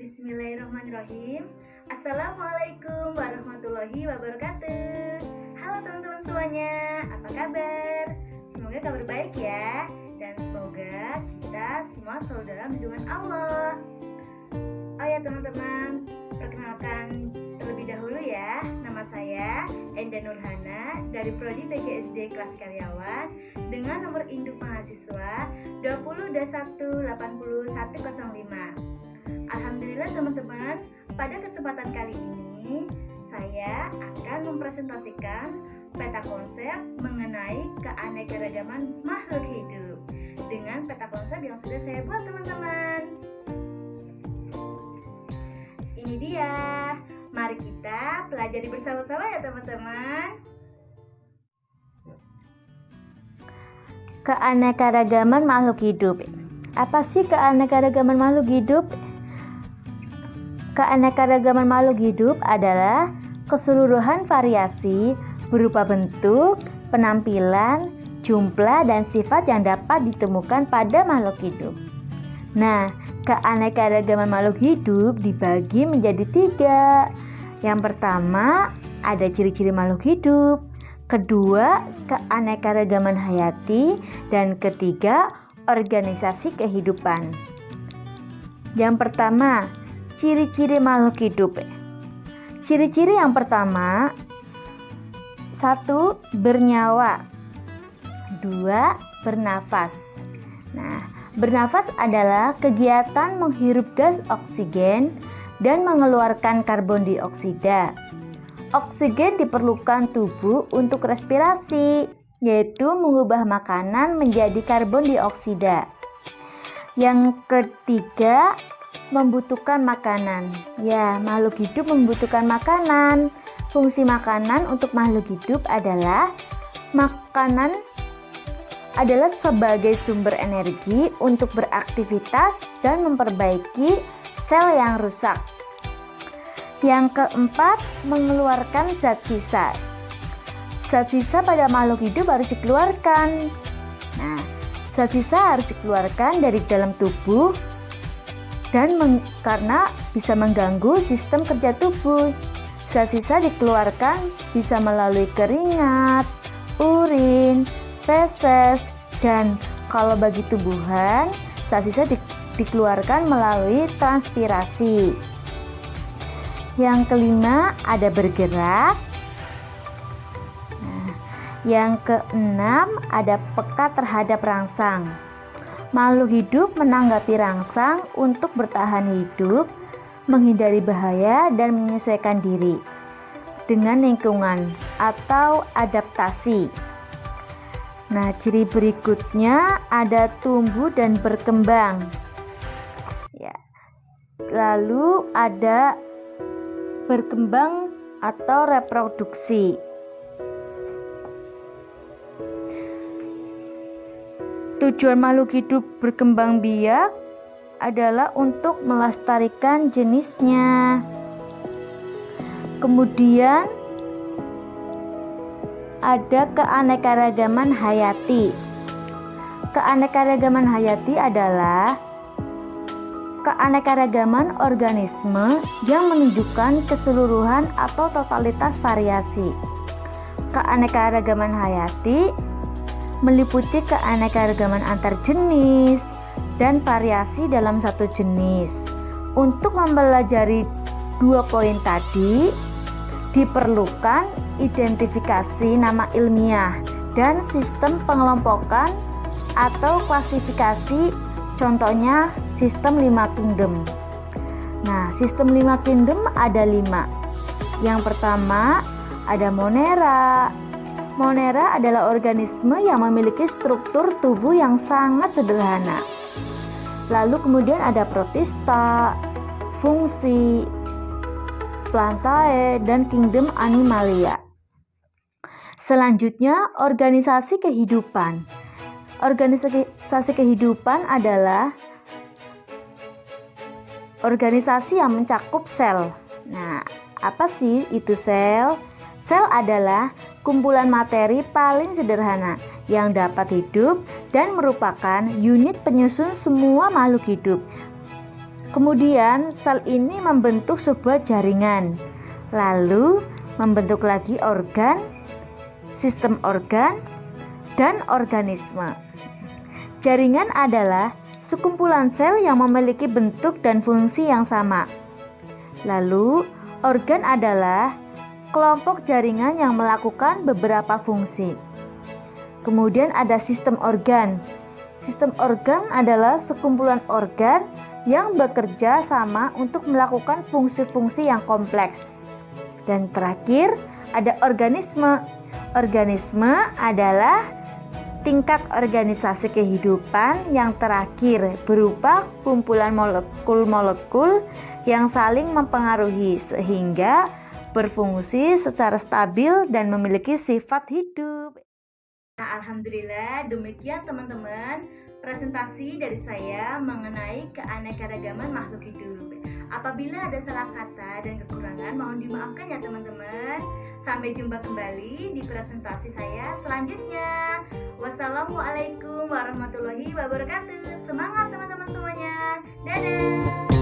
Bismillahirrahmanirrahim. Assalamualaikum warahmatullahi wabarakatuh. Halo teman-teman semuanya, apa kabar? Semoga kabar baik ya. Dan semoga kita semua selalu dalam lindungan Allah. Oh ya teman-teman, perkenalkan terlebih dahulu ya. Nama saya Enda Nurhana dari Prodi PGSD Kelas Karyawan dengan nomor induk mahasiswa 20218105. Alhamdulillah teman-teman, pada kesempatan kali ini saya akan mempresentasikan peta konsep mengenai keanekaragaman makhluk hidup dengan peta konsep yang sudah saya buat teman-teman. Ini dia, mari kita pelajari bersama-sama ya teman-teman. Keanekaragaman makhluk hidup. Apa sih keanekaragaman makhluk hidup? Keanekaragaman makhluk hidup adalah keseluruhan variasi berupa bentuk, penampilan, jumlah, dan sifat yang dapat ditemukan pada makhluk hidup. Nah, keanekaragaman makhluk hidup dibagi menjadi 3. Yang pertama, ada ciri-ciri makhluk hidup. Kedua, keanekaragaman hayati. Dan ketiga, organisasi kehidupan. Yang pertama, ciri-ciri makhluk hidup. Ciri-ciri yang pertama, 1. Bernyawa. 2. Bernafas. Nah, bernafas adalah kegiatan menghirup gas oksigen dan mengeluarkan karbon dioksida. Oksigen diperlukan tubuh untuk respirasi, yaitu mengubah makanan menjadi karbon dioksida. Yang ketiga, membutuhkan makanan. Ya, makhluk hidup membutuhkan makanan. Fungsi makanan untuk makhluk hidup adalah makanan adalah sebagai sumber energi untuk beraktivitas dan memperbaiki sel yang rusak. Yang keempat, mengeluarkan zat sisa. Zat sisa pada makhluk hidup harus dikeluarkan. Nah, zat sisa harus dikeluarkan dari dalam tubuh dan karena bisa mengganggu sistem kerja tubuh. Zat sisa dikeluarkan bisa melalui keringat, urin, feses, dan kalau bagi tumbuhan, zat sisa dikeluarkan melalui transpirasi. Yang kelima, ada bergerak. Nah, yang keenam, ada peka terhadap rangsang. Makhluk hidup menanggapi rangsang untuk bertahan hidup, menghindari bahaya, dan menyesuaikan diri dengan lingkungan atau adaptasi. Nah, ciri berikutnya ada tumbuh dan berkembang. Ya. Lalu ada berkembang atau reproduksi. Tujuan makhluk hidup berkembang biak adalah untuk melestarikan jenisnya. Kemudian ada keanekaragaman hayati. Keanekaragaman hayati adalah keanekaragaman organisme yang menunjukkan keseluruhan atau totalitas variasi. Keanekaragaman hayati meliputi keanekaragaman antar jenis dan variasi dalam satu jenis. Untuk mempelajari 2 poin tadi, diperlukan identifikasi nama ilmiah dan sistem pengelompokan atau klasifikasi, contohnya sistem 5 kingdom. Nah, sistem 5 kingdom ada 5. Yang pertama, ada Monera. Monera adalah organisme yang memiliki struktur tubuh yang sangat sederhana. Lalu kemudian ada Protista, Fungsi, Plantae, dan Kingdom Animalia. Selanjutnya, organisasi kehidupan. Organisasi kehidupan adalah organisasi yang mencakup sel. Nah, apa sih itu sel? Sel adalah kumpulan materi paling sederhana yang dapat hidup dan merupakan unit penyusun semua makhluk hidup. Kemudian sel ini membentuk sebuah jaringan, lalu membentuk lagi organ, sistem organ, dan organisme. Jaringan adalah sekumpulan sel yang memiliki bentuk dan fungsi yang sama. Lalu, organ adalah kelompok jaringan yang melakukan beberapa fungsi. Kemudian ada sistem organ. Sistem organ adalah sekumpulan organ yang bekerja sama untuk melakukan fungsi-fungsi yang kompleks. Dan terakhir, ada organisme. Organisme adalah tingkat organisasi kehidupan yang terakhir berupa kumpulan molekul-molekul yang saling mempengaruhi sehingga berfungsi secara stabil dan memiliki sifat hidup. Nah, alhamdulillah demikian teman-teman presentasi dari saya mengenai keanekaragaman makhluk hidup. Apabila ada salah kata dan kekurangan mohon dimaafkan ya teman-teman. Sampai jumpa kembali di presentasi saya selanjutnya. Wassalamualaikum warahmatullahi wabarakatuh. Semangat teman-teman semuanya. Dadah.